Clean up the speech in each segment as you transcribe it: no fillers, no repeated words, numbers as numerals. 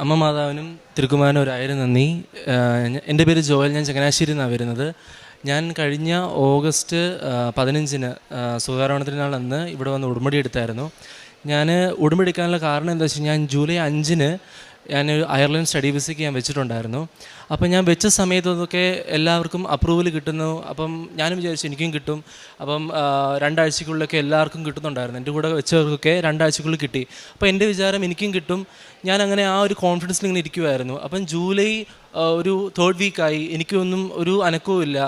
അമ്മ മാതാവിനും തിരുക്കുമാരനും ഒരായിരം നന്ദി. എൻ്റെ പേര് ജോയൽ, ഞാൻ ചങ്ങനാശ്ശേരിയിൽ നിന്നാണ് വരുന്നത്. ഞാൻ കഴിഞ്ഞ ഓഗസ്റ്റ് 15-ന് സുഖാരോഹണത്തിനാൾ അന്ന് ഇവിടെ വന്ന് ഉടമ്പടി എടുത്തായിരുന്നു. ഞാൻ ഉടമ്പടി എടുക്കാനുള്ള കാരണം എന്താ വെച്ചാൽ, ഞാൻ ജൂലൈ 5-ന് ഞാനൊരു അയർലൻഡ് സ്റ്റഡി വിസയ്ക്ക് ഞാൻ വെച്ചിട്ടുണ്ടായിരുന്നു. അപ്പം ഞാൻ വെച്ച സമയത്തൊക്കെ എല്ലാവർക്കും അപ്രൂവൽ കിട്ടുന്നു. അപ്പം ഞാനും വിചാരിച്ചു എനിക്കും കിട്ടും. അപ്പം 2 ആഴ്ചക്കുള്ളിലൊക്കെ എല്ലാവർക്കും കിട്ടുന്നുണ്ടായിരുന്നു. എൻ്റെ കൂടെ വെച്ചവർക്കൊക്കെ 2 ആഴ്ചക്കുള്ളിൽ കിട്ടി. അപ്പോൾ എൻ്റെ വിചാരം എനിക്കും കിട്ടും. ഞാനങ്ങനെ ആ ഒരു കോൺഫിഡൻസിൽ ഇങ്ങനെ ഇരിക്കുമായിരുന്നു. അപ്പം ജൂലൈ ഒരു 3rd വീക്കായി, എനിക്കൊന്നും ഒരു അനക്കവും ഇല്ല.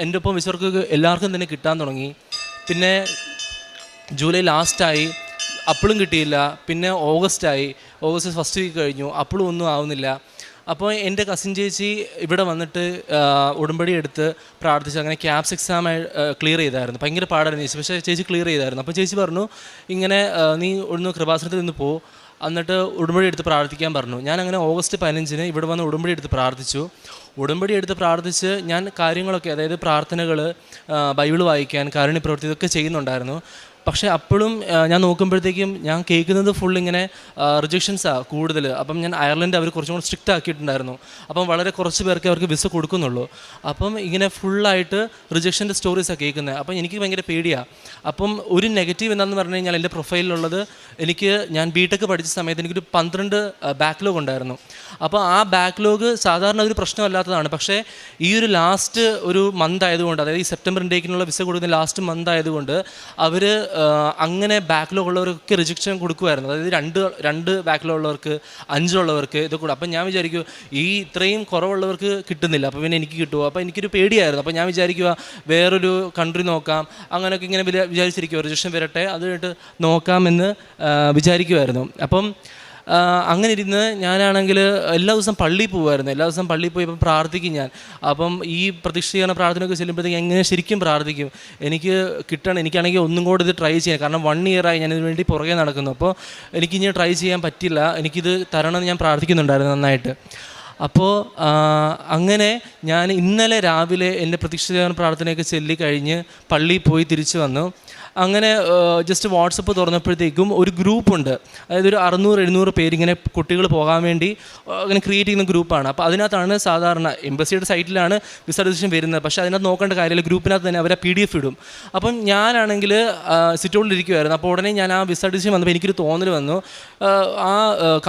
എൻ്റെ ഒപ്പം വെച്ചവർക്ക് എല്ലാവർക്കും തന്നെ കിട്ടാൻ തുടങ്ങി. പിന്നെ ജൂലൈ ലാസ്റ്റായി, അപ്പോഴും കിട്ടിയില്ല. പിന്നെ ഓഗസ്റ്റ് ഫസ്റ്റ് വീക്ക് കഴിഞ്ഞു, അപ്പോഴും ഒന്നും ആവുന്നില്ല. അപ്പോൾ എൻ്റെ കസിൻ ചേച്ചി ഇവിടെ വന്നിട്ട് ഉടമ്പടി എടുത്ത് പ്രാർത്ഥിച്ച് അങ്ങനെ ക്യാപ്സ് എക്സാം ക്ലിയർ ചെയ്തായിരുന്നു. ഭയങ്കര പാടായിരുന്നു ചേച്ചി, പക്ഷേ ചേച്ചി ക്ലിയർ ചെയ്തായിരുന്നു. അപ്പോൾ ചേച്ചി പറഞ്ഞു, ഇങ്ങനെ നീ ഒന്ന് കൃപാസനത്തിൽ നിന്ന് പോ, എന്നിട്ട് ഉടമ്പടി എടുത്ത് പ്രാർത്ഥിക്കാൻ പറഞ്ഞു. ഞാൻ അങ്ങനെ ഓഗസ്റ്റ് 15-ന് ഇവിടെ വന്ന് ഉടമ്പടി എടുത്ത് പ്രാർത്ഥിച്ചു. ഉടമ്പടി എടുത്ത് പ്രാർത്ഥിച്ച് ഞാൻ കാര്യങ്ങളൊക്കെ, അതായത് പ്രാർത്ഥനകൾ, ബൈബിൾ വായിക്കാൻ, കാരുണ്യപ്രവൃത്തി ഇതൊക്കെ ചെയ്യുന്നുണ്ടായിരുന്നു. പക്ഷേ അപ്പോഴും ഞാൻ നോക്കുമ്പോഴത്തേക്കും ഞാൻ കേൾക്കുന്നത് ഫുൾ ഇങ്ങനെ റിജക്ഷൻസാണ് കൂടുതൽ. അപ്പം ഞാൻ അയർലൻഡ് അവർ കുറച്ചും കൂടെ സ്ട്രിക്റ്റ് ആക്കിയിട്ടുണ്ടായിരുന്നു. അപ്പം വളരെ കുറച്ച് പേർക്ക് അവർക്ക് വിസ കൊടുക്കുന്നുള്ളൂ. അപ്പം ഇങ്ങനെ ഫുള്ളായിട്ട് റിജക്ഷൻ്റെ സ്റ്റോറീസാണ് കേൾക്കുന്നത്. അപ്പം എനിക്ക് ഭയങ്കര പേടിയാണ്. അപ്പം ഒരു നെഗറ്റീവ് എന്താണെന്ന് പറഞ്ഞു കഴിഞ്ഞാൽ, എൻ്റെ പ്രൊഫൈലിലുള്ളത്, ഞാൻ ബിടെക് പഠിച്ച സമയത്ത് എനിക്കൊരു 12 ബാക്ക്ലോഗ് ഉണ്ടായിരുന്നു. അപ്പോൾ ആ ബാക്ക്ലോഗ് സാധാരണ ഒരു പ്രശ്നമല്ലാത്തതാണ്. പക്ഷേ ഈ ഒരു ലാസ്റ്റ് ഒരു മന്ത് ആയതുകൊണ്ട്, അതായത് ഈ സെപ്റ്റംബർ ഇൻടേക്കിനുള്ള വിസ കൊടുക്കുന്ന ലാസ്റ്റ് മന്ത് ആയതുകൊണ്ട് അവർ അങ്ങനെ ബാക്ക്ലോഗ് ഉള്ളവർക്കൊക്കെ റിജക്ഷൻ കൊടുക്കുമായിരുന്നു. അതായത് 2 ബാക്ക്ലോഗ് ഉള്ളവർക്ക്, 5 ഉള്ളവർക്ക് ഇത് കൂടെ. അപ്പം ഞാൻ വിചാരിക്കും ഈ ഇത്രയും കുറവുള്ളവർക്ക് കിട്ടുന്നില്ല, അപ്പോൾ പിന്നെ എനിക്ക് കിട്ടുമോ? അപ്പോൾ എനിക്കൊരു പേടിയായിരുന്നു. അപ്പോൾ ഞാൻ വിചാരിക്കുക വേറൊരു കൺട്രി നോക്കാം, അങ്ങനെയൊക്കെ ഇങ്ങനെ വിചാരിച്ചിരിക്കുമോ, റിജക്ഷൻ വരട്ടെ അത് കഴിഞ്ഞിട്ട് നോക്കാമെന്ന് വിചാരിക്കുമായിരുന്നു. അപ്പം അങ്ങനെ ഇരുന്ന് ഞാനാണെങ്കിൽ എല്ലാ ദിവസവും പള്ളിയിൽ പോകുമായിരുന്നു. എല്ലാ ദിവസവും പള്ളിയിൽ പോയി ഇപ്പം പ്രാർത്ഥിക്കും ഞാൻ. അപ്പം ഈ പ്രതീക്ഷിക്കുന്ന പ്രാർത്ഥനയൊക്കെ ചെല്ലുമ്പോഴത്തേക്ക് എങ്ങനെ ശരിക്കും പ്രാർത്ഥിക്കും, എനിക്ക് കിട്ടണം. എനിക്കാണെങ്കിൽ ഒന്നും കൂടെ ഇത് ട്രൈ ചെയ്യാൻ, കാരണം 1 ഇയറായി ഞാനിതിന് വേണ്ടി പുറകെ നടക്കുന്നു. അപ്പോൾ എനിക്കിനി ട്രൈ ചെയ്യാൻ പറ്റില്ല, എനിക്കിത് തരണമെന്ന് ഞാൻ പ്രാർത്ഥിക്കുന്നുണ്ടായിരുന്നു നന്നായിട്ട്. അപ്പോൾ അങ്ങനെ ഞാൻ ഇന്നലെ രാവിലെ എൻ്റെ പ്രതീക്ഷിത പ്രാർത്ഥനയൊക്കെ ചൊല്ലി കഴിഞ്ഞ് പള്ളിയിൽ പോയി തിരിച്ചു വന്നു. അങ്ങനെ ജസ്റ്റ് വാട്സപ്പ് തുറന്നപ്പോഴത്തേക്കും ഒരു ഗ്രൂപ്പുണ്ട്, അതായത് ഒരു 600-700 പേരിങ്ങനെ കുട്ടികൾ പോകാൻ വേണ്ടി അങ്ങനെ ക്രിയേറ്റ് ചെയ്യുന്ന ഗ്രൂപ്പാണ്. അപ്പോൾ അതിനകത്താണ് സാധാരണ എംബസിയുടെ സൈറ്റിലാണ് വിസ ഡിസിഷൻ വരുന്നത്. പക്ഷേ അതിനകത്ത് നോക്കേണ്ട കാര്യമില്ല, ഗ്രൂപ്പിനകത്ത് തന്നെ അവരെ PDF ഇടും. അപ്പം ഞാനാണെങ്കിൽ സിറ്റൗട്ടിലിരിക്കുമായിരുന്നു. അപ്പോൾ ഉടനെ ഞാൻ ആ വിസ ഡിസിഷൻ വന്നപ്പോൾ എനിക്കൊരു തോന്നൽ വന്നു, ആ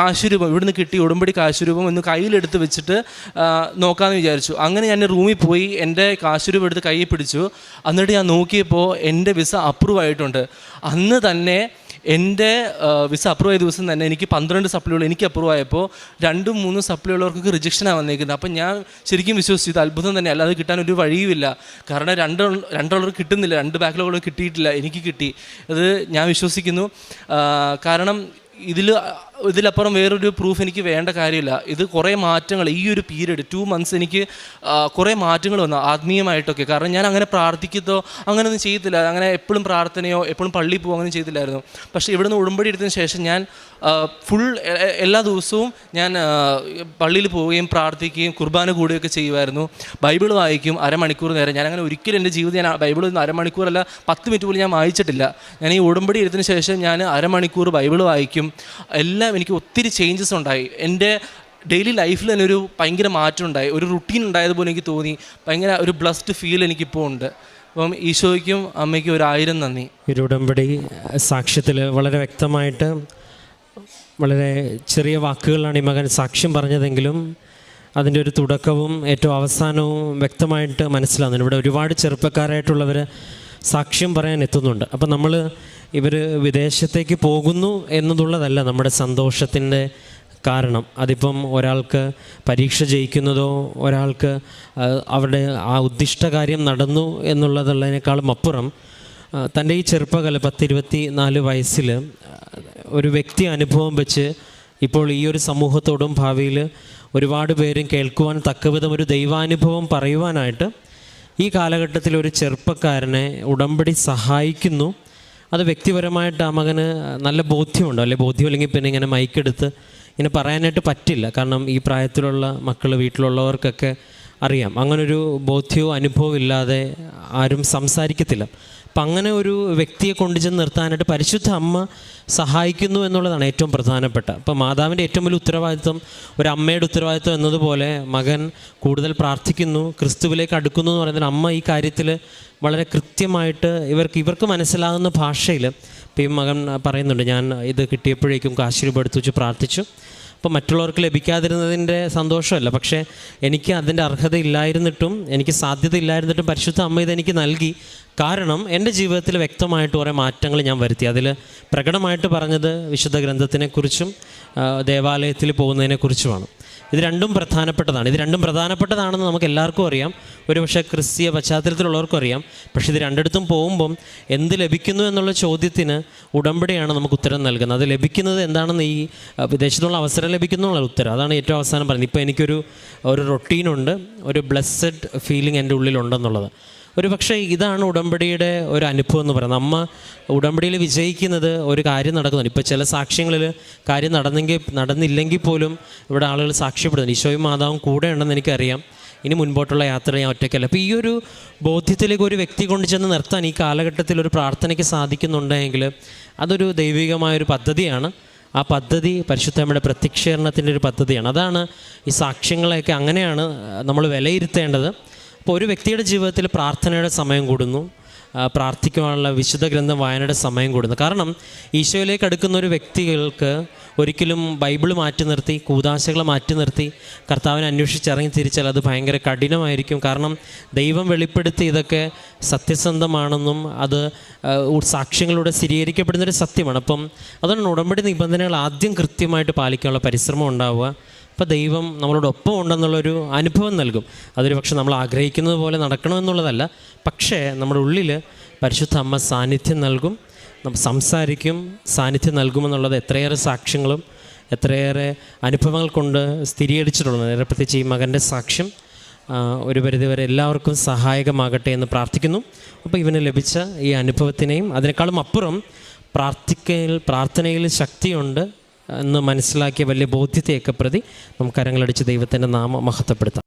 കാശുരൂപം ഇവിടുന്ന് കിട്ടി, ഉടമ്പടി കാശുരൂപം ഒന്ന് കയ്യിലെടുത്ത് വെച്ചിട്ട് നോക്കാമെന്ന് വിചാരിച്ചു. അങ്ങനെ ഞാൻ റൂമിൽ പോയി എൻ്റെ കാശുരൂപം എടുത്ത് കയ്യിൽ പിടിച്ചു. എന്നിട്ട് ഞാൻ നോക്കിയപ്പോൾ എൻ്റെ വിസ അപ്രൂവ് ആയിട്ടുണ്ട്. അന്ന് തന്നെ എൻ്റെ വിസ അപ്രൂവ് ആയ ദിവസം തന്നെ എനിക്ക് 12 സപ്ലികൾ എനിക്ക് അപ്രൂവ് ആയപ്പോൾ 2-3 സപ്ലി ഉള്ളവർക്കൊക്കെ റിജക്ഷനാണ് വന്നിരിക്കുന്നത്. അപ്പം ഞാൻ ശരിക്കും വിശ്വസിച്ചു ഇത് അത്ഭുതം തന്നെ, അല്ലാതെ കിട്ടാൻ ഒരു വഴിയുമില്ല. കാരണം 2 കിട്ടുന്നില്ല, 2 ബാക്ക്ലോഗുകൾ കിട്ടിയിട്ടില്ല, എനിക്ക് കിട്ടി. അത് ഞാൻ വിശ്വസിക്കുന്നു. കാരണം ഇതിലപ്പുറം വേറൊരു പ്രൂഫ് എനിക്ക് വേണ്ട കാര്യമില്ല. ഇത് കുറേ മാറ്റങ്ങൾ, ഈ ഒരു പീരീഡ് 2 months എനിക്ക് കുറേ മാറ്റങ്ങൾ വന്നു ആത്മീയമായിട്ടൊക്കെ. കാരണം ഞാൻ അങ്ങനെ പ്രാർത്ഥിക്കത്തോ അങ്ങനെയൊന്നും ചെയ്യത്തില്ല, അങ്ങനെ എപ്പോഴും പ്രാർത്ഥനയോ എപ്പോഴും പള്ളിയിൽ പോകുമോ അങ്ങനെ ചെയ്തില്ലായിരുന്നു. പക്ഷേ ഇവിടുന്ന് ഉടമ്പടി എടുത്തതിന് ശേഷം ഞാൻ ഫുൾ എല്ലാ ദിവസവും ഞാൻ പള്ളിയിൽ പോവുകയും പ്രാർത്ഥിക്കുകയും കുർബാന കൂടുകയൊക്കെ ചെയ്യുമായിരുന്നു. ബൈബിൾ വായിക്കും അരമണിക്കൂർ നേരം. ഞാനങ്ങനെ ഒരിക്കലും എൻ്റെ ജീവിതം ഞാൻ ബൈബിൾ അരമണിക്കൂറല്ല 10 മിനിറ്റ് പോലും ഞാൻ വായിച്ചിട്ടില്ല. ഞാൻ ഈ ഉടമ്പടി എടുത്തതിന് ശേഷം ഞാൻ അരമണിക്കൂർ ബൈബിൾ വായിക്കും. എല്ലാം എനിക്ക് ഒത്തിരി ചേഞ്ചസ് ഉണ്ടായി. എൻ്റെ ഡെയിലി ലൈഫിൽ തന്നെ ഒരു ഭയങ്കര മാറ്റം ഉണ്ടായി, ഒരു റുട്ടീൻ ഉണ്ടായതുപോലെ എനിക്ക് തോന്നി. ഭയങ്കര ഒരു ബ്ലസ്ഡ് ഫീൽ എനിക്കിപ്പോൾ ഉണ്ട്. അപ്പം ഈശോയ്ക്കും അമ്മയ്ക്കും 1000 നന്ദി. ഒരു ഉടമ്പടി സാക്ഷ്യത്തിൽ വളരെ വ്യക്തമായിട്ട്, വളരെ ചെറിയ വാക്കുകളാണ് ഈ മകൻ സാക്ഷ്യം പറഞ്ഞതെങ്കിലും അതിൻ്റെ ഒരു തുടക്കവും ഏറ്റവും അവസാനവും വ്യക്തമായിട്ട് മനസ്സിലാകുന്നുണ്ട്. ഇവിടെ ഒരുപാട് ചെറുപ്പക്കാരായിട്ടുള്ളവർ സാക്ഷ്യം പറയാൻ എത്തുന്നുണ്ട്. അപ്പം ഇവർ വിദേശത്തേക്ക് പോകുന്നു എന്നതുള്ളതല്ല നമ്മുടെ സന്തോഷത്തിൻ്റെ കാരണം. അതിപ്പം ഒരാൾക്ക് പരീക്ഷ ജയിക്കുന്നതോ ഒരാൾക്ക് അവരുടെ ആ ഉദ്ദിഷ്ട കാര്യം നടന്നു എന്നുള്ളതുള്ളതിനേക്കാളും അപ്പുറം തൻ്റെ ഈ ചെറുപ്പകാലം 10-24 വയസ്സിൽ ഒരു വ്യക്തി അനുഭവം വെച്ച് ഇപ്പോൾ ഈ ഒരു സമൂഹത്തോടും ഭാവിയിൽ ഒരുപാട് പേരും കേൾക്കുവാൻ തക്കവിധം ഒരു ദൈവാനുഭവം പറയുവാനായിട്ട് ഈ കാലഘട്ടത്തിൽ ഒരു ചെറുപ്പക്കാരനെ ഉടമ്പടി സഹായിക്കുന്നു. അത് വ്യക്തിപരമായിട്ട് ആ മകന് നല്ല ബോധ്യമുണ്ടോ, അല്ലെങ്കിൽ ബോധ്യം അല്ലെങ്കിൽ പിന്നെ ഇങ്ങനെ മൈക്കെടുത്ത് ഇങ്ങനെ പറയാനായിട്ട് പറ്റില്ല. കാരണം ഈ പ്രായത്തിലുള്ള മക്കൾ വീട്ടിലുള്ളവർക്കൊക്കെ അറിയാം. അങ്ങനൊരു ബോധ്യവും അനുഭവവും ഇല്ലാതെ ആരും സംസാരിക്കത്തില്ല. അപ്പം അങ്ങനെ ഒരു വ്യക്തിയെ കൊണ്ടുചെന്ന് നിർത്താനായിട്ട് പരിശുദ്ധ അമ്മ സഹായിക്കുന്നു എന്നുള്ളതാണ് ഏറ്റവും പ്രധാനപ്പെട്ട. അപ്പം മാതാവിൻ്റെ ഏറ്റവും വലിയ ഉത്തരവാദിത്വം, ഒരു അമ്മയുടെ ഉത്തരവാദിത്വം എന്നതുപോലെ മകൻ കൂടുതൽ പ്രാർത്ഥിക്കുന്നു, ക്രിസ്തുവിലേക്ക് അടുക്കുന്നു എന്ന് പറയുന്നത് അമ്മ ഈ കാര്യത്തിൽ വളരെ കൃത്യമായിട്ട് ഇവർക്ക് മനസ്സിലാകുന്ന ഭാഷയിൽ ഇപ്പം ഈ മകൻ പറയുന്നുണ്ട്, ഞാൻ ഇത് കിട്ടിയപ്പോഴേക്കും കാശ് രൂപ എടുത്ത് വെച്ച് പ്രാർത്ഥിച്ചു. അപ്പോൾ മറ്റുള്ളവർക്ക് ലഭിക്കാതിരുന്നതിൻ്റെ സന്തോഷമല്ല, പക്ഷേ എനിക്ക് അതിൻ്റെ അർഹത ഇല്ലായിരുന്നിട്ടും, എനിക്ക് സാധ്യത ഇല്ലായിരുന്നിട്ടും പരിശുദ്ധ അമ്മ ഇതെനിക്ക് നൽകി. കാരണം എൻ്റെ ജീവിതത്തിൽ വ്യക്തമായിട്ട് കുറേ മാറ്റങ്ങൾ ഞാൻ വരുത്തി. അതിൽ പ്രകടമായിട്ട് പറഞ്ഞത് വിശുദ്ധ ഗ്രന്ഥത്തിനെക്കുറിച്ചും ദേവാലയത്തിൽ പോകുന്നതിനെക്കുറിച്ചുമാണ്. ഇത് രണ്ടും പ്രധാനപ്പെട്ടതാണെന്ന് നമുക്ക് എല്ലാവർക്കും അറിയാം, ഒരുപക്ഷെ ക്രിസ്തീയ പശ്ചാത്തലത്തിലുള്ളവർക്കും അറിയാം. പക്ഷേ ഇത് രണ്ടിടത്തും പോകുമ്പം എന്ത് ലഭിക്കുന്നു എന്നുള്ള ചോദ്യത്തിന് ഉടമ്പടിയാണ് നമുക്ക് ഉത്തരം നൽകുന്നത്. അത് ലഭിക്കുന്നത് എന്താണെന്ന് ഈ വിദേശത്തുള്ള അവസരം ലഭിക്കുന്നുള്ള ഉത്തരം, അതാണ് ഏറ്റവും അവസാനം പറയുന്നത്. ഇപ്പോൾ എനിക്കൊരു റൊട്ടീനുണ്ട്, ഒരു ബ്ലെസ്സഡ് ഫീലിംഗ് എൻ്റെ ഉള്ളിലുണ്ടെന്നുള്ളത്. ഒരു പക്ഷേ ഇതാണ് ഉടമ്പടിയുടെ ഒരു അനുഭവം എന്ന് പറയുന്നത്. അമ്മ ഉടമ്പടിയിൽ വിജയിക്കുന്നത് ഒരു കാര്യം നടക്കുന്നുണ്ട്. ഇപ്പോൾ ചില സാക്ഷ്യങ്ങളിൽ കാര്യം നടന്നില്ലെങ്കിൽ പോലും ഇവിടെ ആളുകൾ സാക്ഷ്യപ്പെടുന്നു, ഈശോയും മാതാവും കൂടെ ഉണ്ടെന്ന് എനിക്കറിയാം, ഇനി മുൻപോട്ടുള്ള യാത്ര ഞാൻ ഒറ്റയ്ക്കല്ല. അപ്പോൾ ഈ ഒരു ബോധ്യത്തിലേക്ക് ഒരു വ്യക്തി കൊണ്ട് ചെന്ന് നിർത്താൻ ഈ കാലഘട്ടത്തിൽ ഒരു പ്രാർത്ഥനയ്ക്ക് സാധിക്കുന്നുണ്ടെങ്കിൽ അതൊരു ദൈവികമായൊരു പദ്ധതിയാണ്. ആ പദ്ധതി പരിശുദ്ധമ്മയുടെ പ്രത്യക്ഷീകരണത്തിൻ്റെ ഒരു പദ്ധതിയാണ്. അതാണ് ഈ സാക്ഷ്യങ്ങളെയൊക്കെ അങ്ങനെയാണ് നമ്മൾ വിലയിരുത്തേണ്ടത്. അപ്പോൾ ഒരു വ്യക്തിയുടെ ജീവിതത്തിൽ പ്രാർത്ഥനയുടെ സമയം കൂടുന്നു, പ്രാർത്ഥിക്കുവാനുള്ള വിശുദ്ധ ഗ്രന്ഥം വായനയുടെ സമയം കൂടുന്നു. കാരണം ഈശോയിലേക്ക് അടുക്കുന്ന ഒരു വ്യക്തികൾക്ക് ഒരിക്കലും ബൈബിൾ മാറ്റി നിർത്തി, കൂദാശകളെ മാറ്റി നിർത്തി കർത്താവിനെ അന്വേഷിച്ചിറങ്ങി തിരിച്ചാൽ അത് ഭയങ്കര കഠിനമായിരിക്കും. കാരണം ദൈവം വെളിപ്പെടുത്തി ഇതൊക്കെ സത്യസന്ധമാണെന്നും അത് സാക്ഷ്യങ്ങളിലൂടെ സ്ഥിരീകരിക്കപ്പെടുന്നൊരു സത്യമാണ്. അപ്പം അതുകൊണ്ട് ഉടമ്പടി നിബന്ധനകൾ ആദ്യം കൃത്യമായിട്ട് പാലിക്കാനുള്ള പരിശ്രമം ഉണ്ടാവുക. അപ്പോൾ ദൈവം നമ്മളോടൊപ്പം ഉണ്ടെന്നുള്ളൊരു അനുഭവം നൽകും. അതൊരു പക്ഷെ നമ്മൾ ആഗ്രഹിക്കുന്നത് പോലെ നടക്കണമെന്നുള്ളതല്ല, പക്ഷേ നമ്മുടെ ഉള്ളിൽ പരിശുദ്ധ അമ്മ സാന്നിധ്യം നൽകും, സംസാരിക്കും, സാന്നിധ്യം നൽകുമെന്നുള്ളത് എത്രയേറെ സാക്ഷ്യങ്ങളും എത്രയേറെ അനുഭവങ്ങൾ കൊണ്ട് സ്ഥിരീകരിച്ചിട്ടുള്ളത്. പ്രത്യേകിച്ച് ഈ മകൻ്റെ സാക്ഷ്യം ഒരു പരിധിവരെ എല്ലാവർക്കും സഹായകമാകട്ടെ എന്ന് പ്രാർത്ഥിക്കുന്നു. അപ്പോൾ ഇവന് ലഭിച്ച ഈ അനുഭവത്തിനെയും അതിനേക്കാളും അപ്പുറം പ്രാർത്ഥനയിൽ ശക്തിയുണ്ട് എന്ന് മനസ്സിലാക്കിയ വലിയ ബോധ്യത്തെയൊക്കെ പ്രതി നമുക്ക് കരങ്ങളടിച്ച് ദൈവത്തിൻ്റെ നാമം മഹത്വപ്പെടുത്താം.